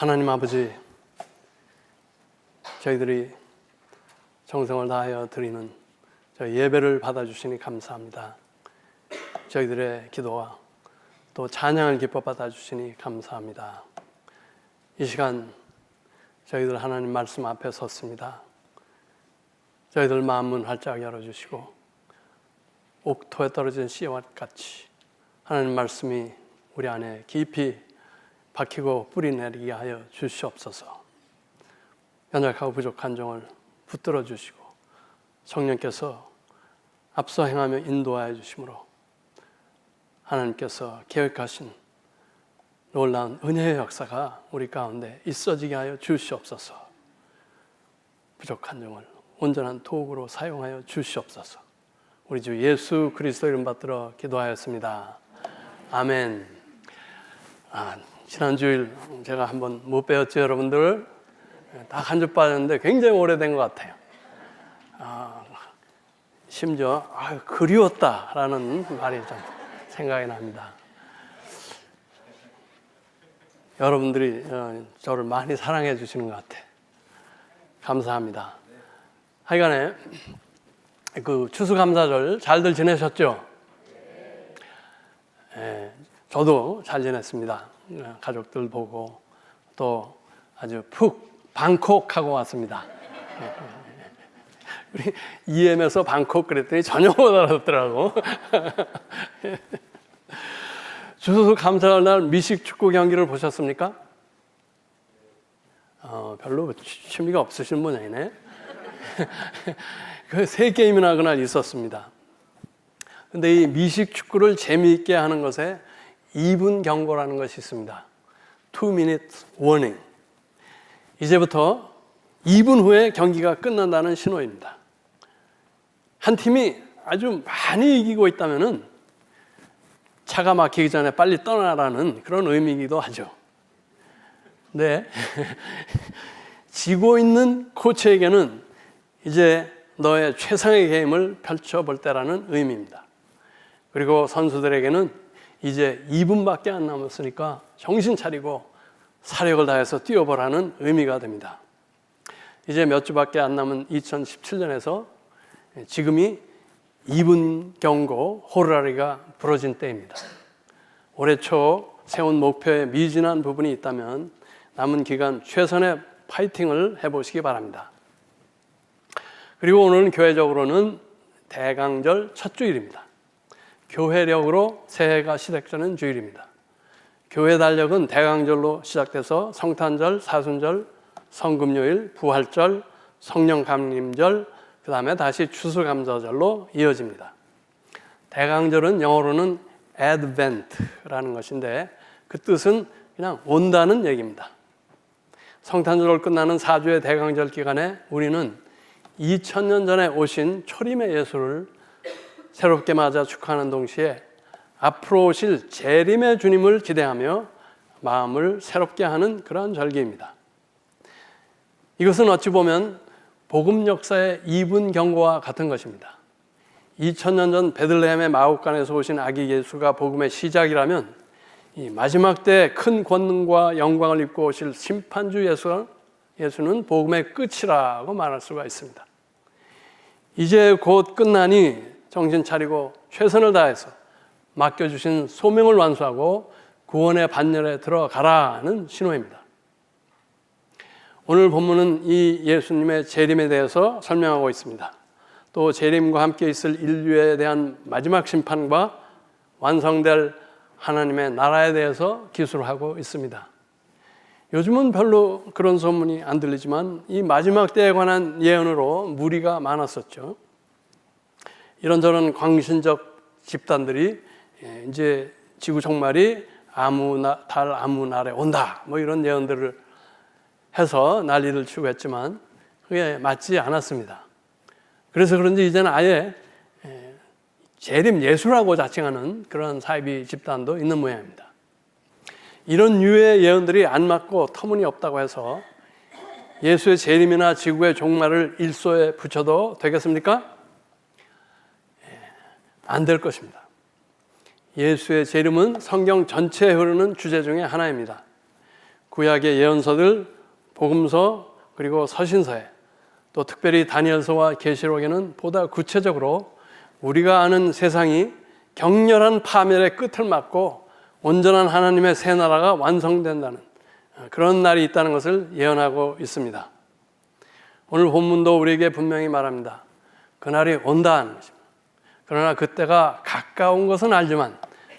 하나님 아버지, 저희들이 정성을 다하여 드리는 저희 예배를 받아주시니 감사합니다. 저희들의 기도와 또 찬양을 기뻐 받아주시니 감사합니다. 이 시간 저희들 하나님 말씀 앞에 섰습니다. 저희들 마음문 활짝 열어주시고 옥토에 떨어진 씨와 같이 하나님 말씀이 우리 안에 깊이 박히고 뿌리내리게 하여 주시옵소서. 연약하고 부족한 종을 붙들어 주시고 성령께서 앞서 행하며 인도하여 주심으로 하나님께서 계획하신 놀라운 은혜의 역사가 우리 가운데 있어지게 하여 주시옵소서. 부족한 종을 온전한 도구로 사용하여 주시옵소서. 우리 주 예수 그리스도 이름 받들어 기도하였습니다. 아멘. 지난 주일 제가 한번 못 배웠죠, 여러분들? 딱 한 주 빠졌는데 굉장히 오래된 것 같아요. 심지어 그리웠다라는 말이 좀 생각이 납니다. 여러분들이 저를 많이 사랑해 주시는 것 같아요. 감사합니다. 하여간에 그 추수감사절 잘들 지내셨죠? 저도 잘 지냈습니다. 가족들 보고 또 아주 푹 방콕하고 왔습니다. 우리 EM에서 방콕 그랬더니 전혀 못 알아듣더라고. 추수감사절 날 미식 축구 경기를 보셨습니까? 별로 취미가 없으신 모양이네. 그 3게임이나 그날 있었습니다. 근데 이 미식 축구를 재미있게 하는 것에 2분 경고라는 것이 있습니다. 2minute warning. 이제부터 2분 후에 경기가 끝난다는 신호입니다. 한 팀이 아주 많이 이기고 있다면은 차가 막히기 전에 빨리 떠나라는 그런 의미이기도 하죠. 네. 지고 있는 코치에게는 이제 너의 최상의 게임을 펼쳐볼 때라는 의미입니다. 그리고 선수들에게는 이제 2분밖에 안 남았으니까 정신 차리고 사력을 다해서 뛰어보라는 의미가 됩니다. 이제 몇 주밖에 안 남은 2017년에서 지금이 2분 경고 호루라기가 불어진 때입니다. 올해 초 세운 목표에 미진한 부분이 있다면 남은 기간 최선의 파이팅을 해보시기 바랍니다. 그리고 오늘은 교회적으로는 대강절 첫 주일입니다. 교회력으로 새해가 시작되는 주일입니다. 교회 달력은 대강절로 시작돼서 성탄절, 사순절, 성금요일, 부활절, 성령감림절, 그 다음에 다시 추수감사절로 이어집니다. 대강절은 영어로는 Advent라는 것인데 그 뜻은 그냥 온다는 얘기입니다. 성탄절로 끝나는 4주의 대강절 기간에 우리는 2000년 전에 오신 초림의 예수를 새롭게 맞아 축하하는 동시에 앞으로 오실 재림의 주님을 기대하며 마음을 새롭게 하는 그러한 절기입니다. 이것은 어찌 보면 복음 역사의 2분 경고와 같은 것입니다. 2000년 전 베들레헴의 마옥간에서 오신 아기 예수가 복음의 시작이라면 이 마지막 때 큰 권능과 영광을 입고 오실 심판주 예수는 복음의 끝이라고 말할 수가 있습니다. 이제 곧 끝나니 정신 차리고 최선을 다해서 맡겨주신 소명을 완수하고 구원의 반열에 들어가라는 신호입니다. 오늘 본문은 이 예수님의 재림에 대해서 설명하고 있습니다. 또 재림과 함께 있을 인류에 대한 마지막 심판과 완성될 하나님의 나라에 대해서 기술하고 있습니다. 요즘은 별로 그런 소문이 안 들리지만 이 마지막 때에 관한 예언으로 무리가 많았었죠. 이런저런 광신적 집단들이 이제 지구 종말이 달 아무 날에 온다 뭐 이런 예언들을 해서 난리를 치고 했지만 그게 맞지 않았습니다. 그래서 그런지 이제는 아예 재림 예수라고 자칭하는 그런 사이비 집단도 있는 모양입니다. 이런 유의 예언들이 안 맞고 터무니없다고 해서 예수의 재림이나 지구의 종말을 일소에 붙여도 되겠습니까? 안 될 것입니다. 예수의 재림은 성경 전체에 흐르는 주제 중에 하나입니다. 구약의 예언서들, 복음서, 그리고 서신서에, 또 특별히 다니엘서와 계시록에는 보다 구체적으로 우리가 아는 세상이 격렬한 파멸의 끝을 맞고 온전한 하나님의 새 나라가 완성된다는 그런 날이 있다는 것을 예언하고 있습니다. 오늘 본문도 우리에게 분명히 말합니다. 그날이 온다는 것입니다. 그러나 그때가 가까운 것은 알지만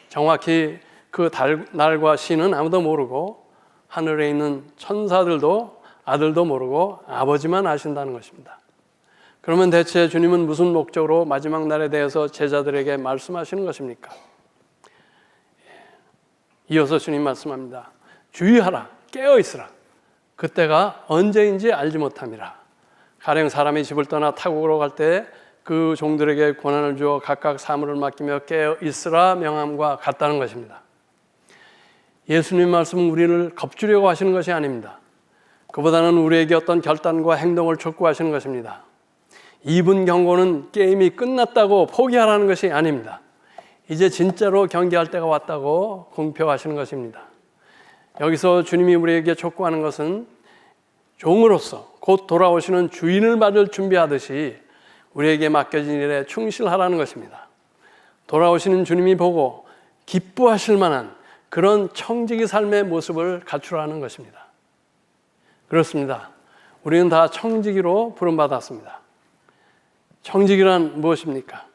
정확히 그 날과 시는 아무도 모르고 하늘에 있는 천사들도 아들도 모르고 아버지만 아신다는 것입니다. 그러면 대체 주님은 무슨 목적으로 마지막 날에 대해서 제자들에게 말씀하시는 것입니까? 이어서 주님 말씀합니다. 주의하라, 깨어있으라. 그때가 언제인지 알지 못함이라. 가령 사람이 집을 떠나 타국으로 갈 때 그 종들에게 권한을 주어 각각 사물을 맡기며 깨어있으라 명함과 같다는 것입니다. 예수님 말씀은 우리를 겁주려고 하시는 것이 아닙니다. 그보다는 우리에게 어떤 결단과 행동을 촉구하시는 것입니다. 2분 경고는 게임이 끝났다고 포기하라는 것이 아닙니다. 이제 진짜로 경계할 때가 왔다고 공표하시는 것입니다. 여기서 주님이 우리에게 촉구하는 것은 종으로서 곧 돌아오시는 주인을 맞을 준비하듯이 우리에게 맡겨진 일에 충실하라는 것입니다. 돌아오시는 주님이 보고 기뻐하실 만한 그런 청지기 삶의 모습을 갖추라는 것입니다. 그렇습니다. 우리는 다 청지기로 부름받았습니다. 청지기란 무엇입니까?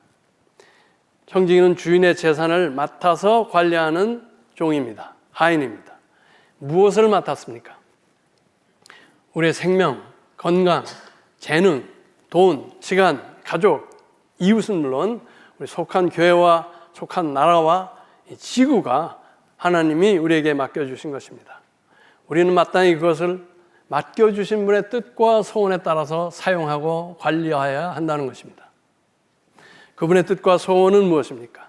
청지기는 주인의 재산을 맡아서 관리하는 종입니다. 하인입니다. 무엇을 맡았습니까? 우리의 생명, 건강, 재능, 돈, 시간, 가족, 이웃은 물론 우리 속한 교회와 속한 나라와 지구가 하나님이 우리에게 맡겨주신 것입니다. 우리는 마땅히 그것을 맡겨주신 분의 뜻과 소원에 따라서 사용하고 관리해야 한다는 것입니다. 그분의 뜻과 소원은 무엇입니까?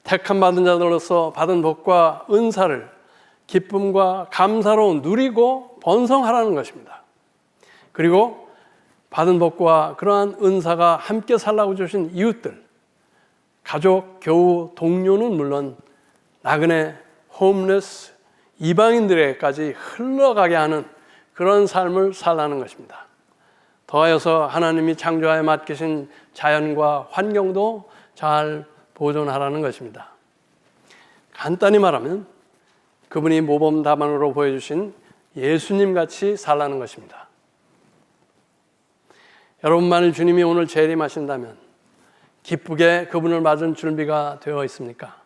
택함 받은 자들로서 받은 복과 은사를 기쁨과 감사로 누리고 번성하라는 것입니다. 그리고 받은 복과 그러한 은사가 함께 살라고 주신 이웃들, 가족, 교우, 동료는 물론 나그네, 홈레스, 이방인들에게까지 흘러가게 하는 그런 삶을 살라는 것입니다. 더하여서 하나님이 창조하에 맡기신 자연과 환경도 잘 보존하라는 것입니다. 간단히 말하면 그분이 모범 답안으로 보여주신 예수님 같이 살라는 것입니다. 여러분, 만일 주님이 오늘 재림하신다면 기쁘게 그분을 맞은 준비가 되어 있습니까?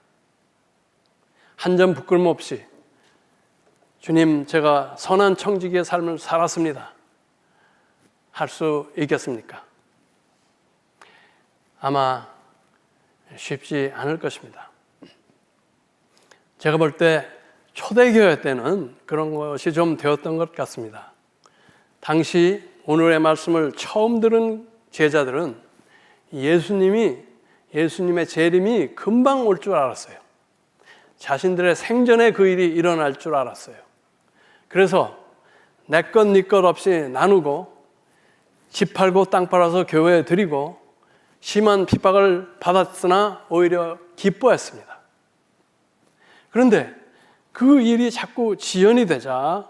한 점 부끄럼 없이 주님, 제가 선한 청지기의 삶을 살았습니다. 할 수 있겠습니까? 아마 쉽지 않을 것입니다. 제가 볼 때 초대교회 때는 그런 것이 좀 되었던 것 같습니다. 당시 오늘의 말씀을 처음 들은 제자들은 예수님의 재림이 금방 올 줄 알았어요. 자신들의 생전에 그 일이 일어날 줄 알았어요. 그래서 내 것 네 것 없이 나누고 집 팔고 땅 팔아서 교회에 드리고 심한 핍박을 받았으나 오히려 기뻐했습니다. 그런데 그 일이 자꾸 지연이 되자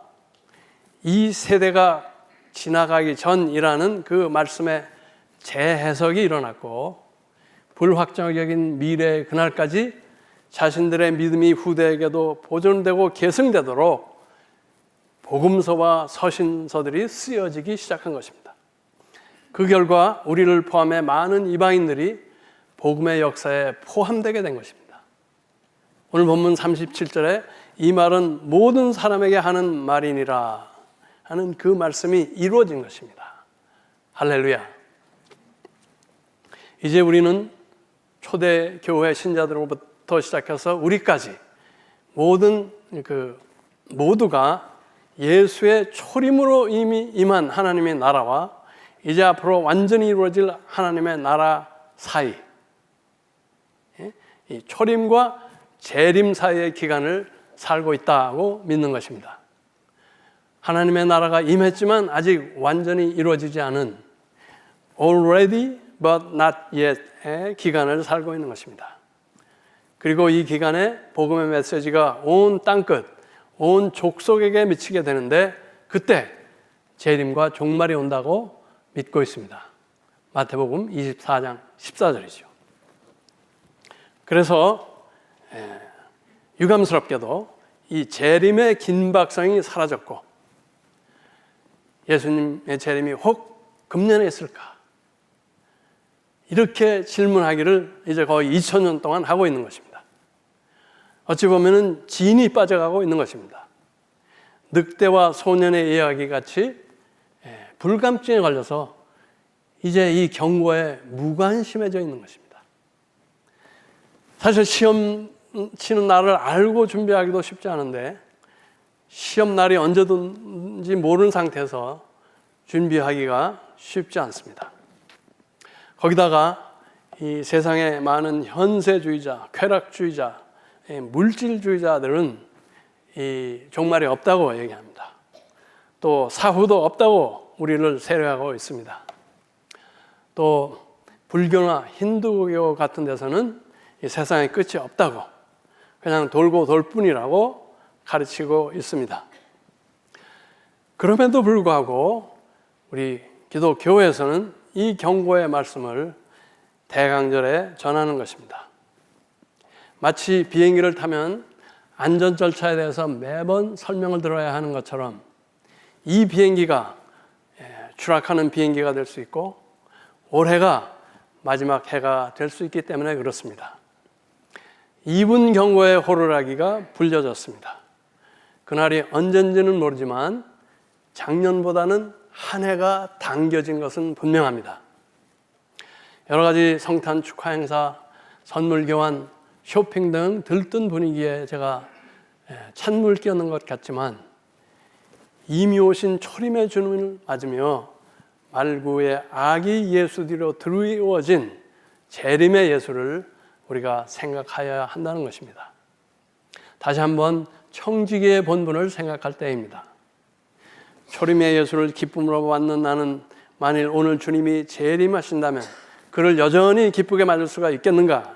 이 세대가 지나가기 전이라는 그 말씀의 재해석이 일어났고 불확정적인 미래의 그날까지 자신들의 믿음이 후대에게도 보존되고 계승되도록 복음서와 서신서들이 쓰여지기 시작한 것입니다. 그 결과 우리를 포함해 많은 이방인들이 복음의 역사에 포함되게 된 것입니다. 오늘 본문 37절에 이 말은 모든 사람에게 하는 말이니라 하는 그 말씀이 이루어진 것입니다. 할렐루야. 이제 우리는 초대 교회 신자들로부터 시작해서 우리까지 모두가 예수의 초림으로 이미 임한 하나님의 나라와 이제 앞으로 완전히 이루어질 하나님의 나라 사이, 이 초림과 재림 사이의 기간을 살고 있다고 믿는 것입니다. 하나님의 나라가 임했지만 아직 완전히 이루어지지 않은 already but not yet의 기간을 살고 있는 것입니다. 그리고 이 기간에 복음의 메시지가 온 땅끝, 온 족속에게 미치게 되는데 그때 재림과 종말이 온다고 믿고 있습니다. 마태복음 24장 14절이죠. 그래서 유감스럽게도 이 재림의 긴박성이 사라졌고 예수님의 재림이 혹 금년에 있을까? 이렇게 질문하기를 이제 거의 2000년 동안 하고 있는 것입니다. 어찌 보면은 진이 빠져가고 있는 것입니다. 늑대와 소년의 이야기 같이 불감증에 걸려서 이제 이 경고에 무관심해져 있는 것입니다. 사실 시험 치는 날을 알고 준비하기도 쉽지 않은데 시험 날이 언제든지 모르는 상태에서 준비하기가 쉽지 않습니다. 거기다가 이 세상에 많은 현세주의자, 쾌락주의자, 물질주의자들은 이 종말이 없다고 얘기합니다. 또 사후도 없다고 우리를 세례하고 있습니다. 또 불교나 힌두교 같은 데서는 이 세상의 끝이 없다고 그냥 돌고 돌 뿐이라고 가르치고 있습니다. 그럼에도 불구하고 우리 기독교에서는 이 경고의 말씀을 대강절에 전하는 것입니다. 마치 비행기를 타면 안전 절차에 대해서 매번 설명을 들어야 하는 것처럼 이 비행기가 추락하는 비행기가 될 수 있고 올해가 마지막 해가 될 수 있기 때문에 그렇습니다. 이분 경고의 호루라기가 불려졌습니다. 그날이 언젠지는 모르지만 작년보다는 한 해가 당겨진 것은 분명합니다. 여러 가지 성탄 축하 행사, 선물 교환, 쇼핑 등 들뜬 분위기에 제가 찬물 끼얹는 것 같지만 이미 오신 초림의 주님을 맞으며 말구의 아기 예수 뒤로 드리워진 재림의 예수를 우리가 생각하여야 한다는 것입니다. 다시 한번 청지기의 본분을 생각할 때입니다. 초림의 예수를 기쁨으로 받는 나는 만일 오늘 주님이 재림하신다면 그를 여전히 기쁘게 맞을 수가 있겠는가?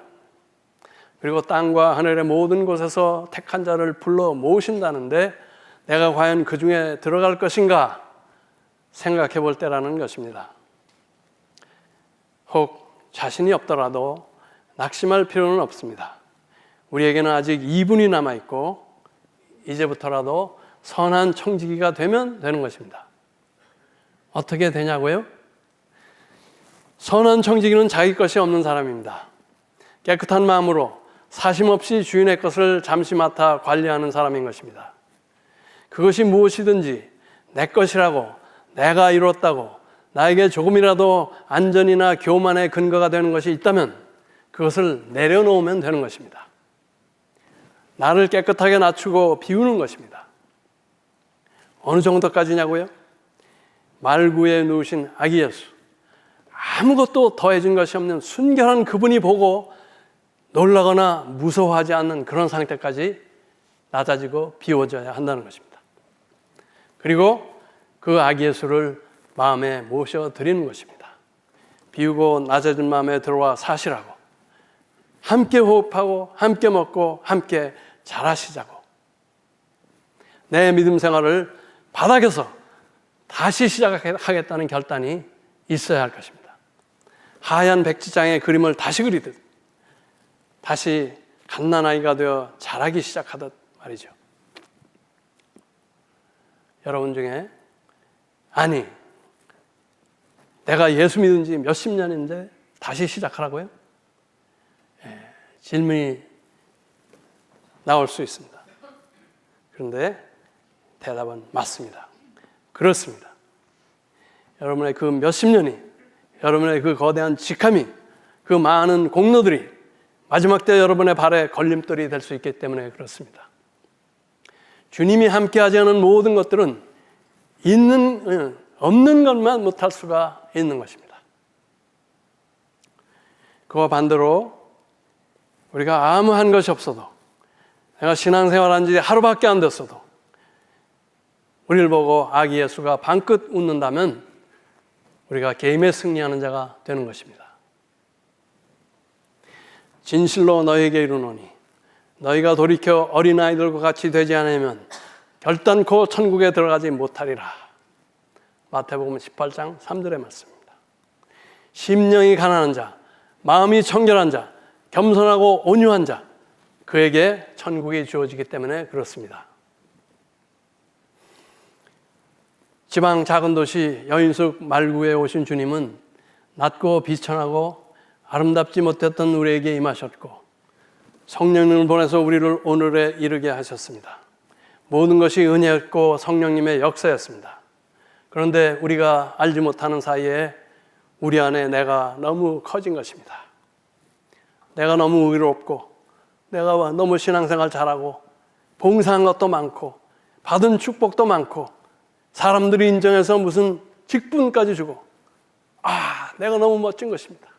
그리고 땅과 하늘의 모든 곳에서 택한 자를 불러 모으신다는데 내가 과연 그 중에 들어갈 것인가 생각해 볼 때라는 것입니다. 혹 자신이 없더라도 낙심할 필요는 없습니다. 우리에게는 아직 2분이 남아있고 이제부터라도 선한 청지기가 되면 되는 것입니다. 어떻게 되냐고요? 선한 청지기는 자기 것이 없는 사람입니다. 깨끗한 마음으로 사심없이 주인의 것을 잠시 맡아 관리하는 사람인 것입니다. 그것이 무엇이든지 내 것이라고, 내가 이뤘다고, 나에게 조금이라도 안전이나 교만의 근거가 되는 것이 있다면 그것을 내려놓으면 되는 것입니다. 나를 깨끗하게 낮추고 비우는 것입니다. 어느 정도까지냐고요? 말구에 누우신 아기 예수, 아무것도 더해진 것이 없는 순결한 그분이 보고 놀라거나 무서워하지 않는 그런 상태까지 낮아지고 비워져야 한다는 것입니다. 그리고 그 아기 예수를 마음에 모셔드리는 것입니다. 비우고 낮아진 마음에 들어와 사시라고, 함께 호흡하고 함께 먹고 함께 잘하시자고, 내 믿음 생활을 바닥에서 다시 시작하겠다는 결단이 있어야 할 것입니다. 하얀 백지장의 그림을 다시 그리듯 다시 갓난아이가 되어 자라기 시작하듯 말이죠. 여러분 중에 아니 내가 예수 믿은 지 몇십 년인데 다시 시작하라고요? 질문이 나올 수 있습니다. 그런데 대답은 맞습니다. 그렇습니다. 여러분의 그 몇십 년이, 여러분의 그 거대한 직함이, 그 많은 공로들이 마지막 때 여러분의 발에 걸림돌이 될 수 있기 때문에 그렇습니다. 주님이 함께하지 않은 모든 것들은 없는 것만 못할 수가 있는 것입니다. 그와 반대로 우리가 아무 한 것이 없어도, 내가 신앙생활한 지 하루밖에 안 됐어도 우리를 보고 아기 예수가 방긋 웃는다면 우리가 게임에 승리하는 자가 되는 것입니다. 진실로 너희에게 이르노니 너희가 돌이켜 어린아이들과 같이 되지 않으면 결단코 천국에 들어가지 못하리라. 마태복음 18장 3절의 말씀입니다. 심령이 가난한 자, 마음이 청결한 자, 겸손하고 온유한 자, 그에게 천국이 주어지기 때문에 그렇습니다. 지방 작은 도시 여인숙 말구에 오신 주님은 낮고 비천하고 아름답지 못했던 우리에게 임하셨고 성령님을 보내서 우리를 오늘에 이르게 하셨습니다. 모든 것이 은혜였고 성령님의 역사였습니다. 그런데 우리가 알지 못하는 사이에 우리 안에 내가 너무 커진 것입니다. 내가 너무 의롭고 내가 너무 신앙생활 잘하고 봉사한 것도 많고 받은 축복도 많고 사람들이 인정해서 무슨 직분까지 주고 내가 너무 멋진 것입니다.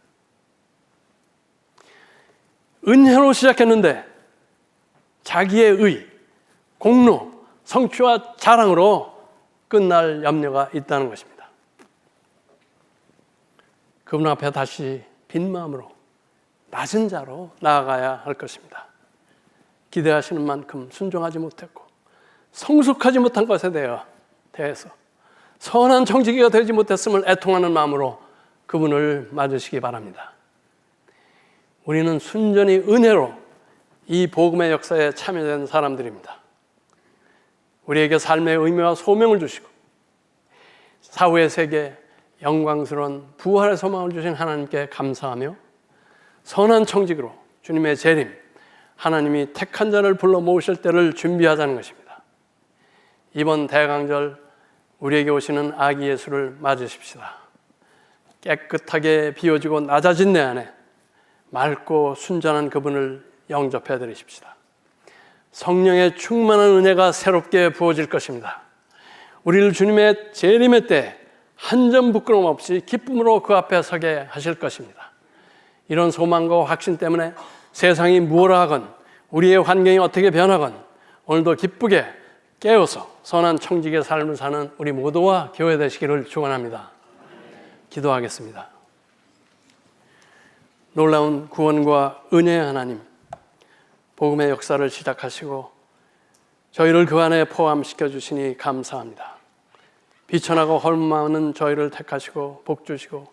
은혜로 시작했는데 자기의 의, 공로, 성취와 자랑으로 끝날 염려가 있다는 것입니다. 그분 앞에 다시 빈 마음으로 낮은 자로 나아가야 할 것입니다. 기대하시는 만큼 순종하지 못했고 성숙하지 못한 것에 대해서 선한 청지기가 되지 못했음을 애통하는 마음으로 그분을 맞으시기 바랍니다. 우리는 순전히 은혜로 이 복음의 역사에 참여된 사람들입니다. 우리에게 삶의 의미와 소명을 주시고 사후의 세계 영광스러운 부활의 소망을 주신 하나님께 감사하며 선한 청직으로 주님의 재림, 하나님이 택한 자를 불러 모으실 때를 준비하자는 것입니다. 이번 대강절 우리에게 오시는 아기 예수를 맞으십시다. 깨끗하게 비워지고 낮아진 내 안에 맑고 순전한 그분을 영접해 드리십시다. 성령의 충만한 은혜가 새롭게 부어질 것입니다. 우리를 주님의 재림의 때 한 점 부끄러움 없이 기쁨으로 그 앞에 서게 하실 것입니다. 이런 소망과 확신 때문에 세상이 무엇라 하건 우리의 환경이 어떻게 변하건 오늘도 기쁘게 깨어서 선한 청직의 삶을 사는 우리 모두와 교회 되시기를 축원합니다. 기도하겠습니다. 놀라운 구원과 은혜의 하나님, 복음의 역사를 시작하시고 저희를 그 안에 포함시켜 주시니 감사합니다. 비천하고 헐망하는 저희를 택하시고 복 주시고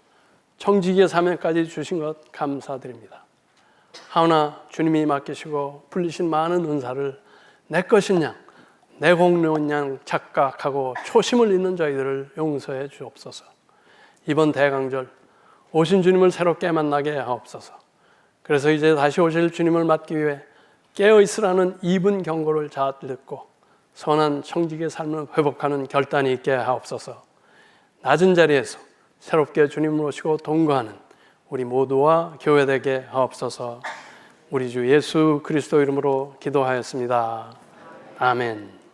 청지기의 사명까지 주신 것 감사드립니다. 하오나 주님이 맡기시고 불리신 많은 은사를 내 것인 양, 내 공로인 양 착각하고 초심을 잃는 저희들을 용서해 주옵소서. 이번 대강절 오신 주님을 새롭게 만나게 하옵소서. 그래서 이제 다시 오실 주님을 맞기 위해 깨어있으라는 이분 경고를 잘 듣고 선한 청직의 삶을 회복하는 결단이 있게 하옵소서. 낮은 자리에서 새롭게 주님을 모시고 동거하는 우리 모두와 교회되게 하옵소서. 우리 주 예수 그리스도 이름으로 기도하였습니다. 아멘.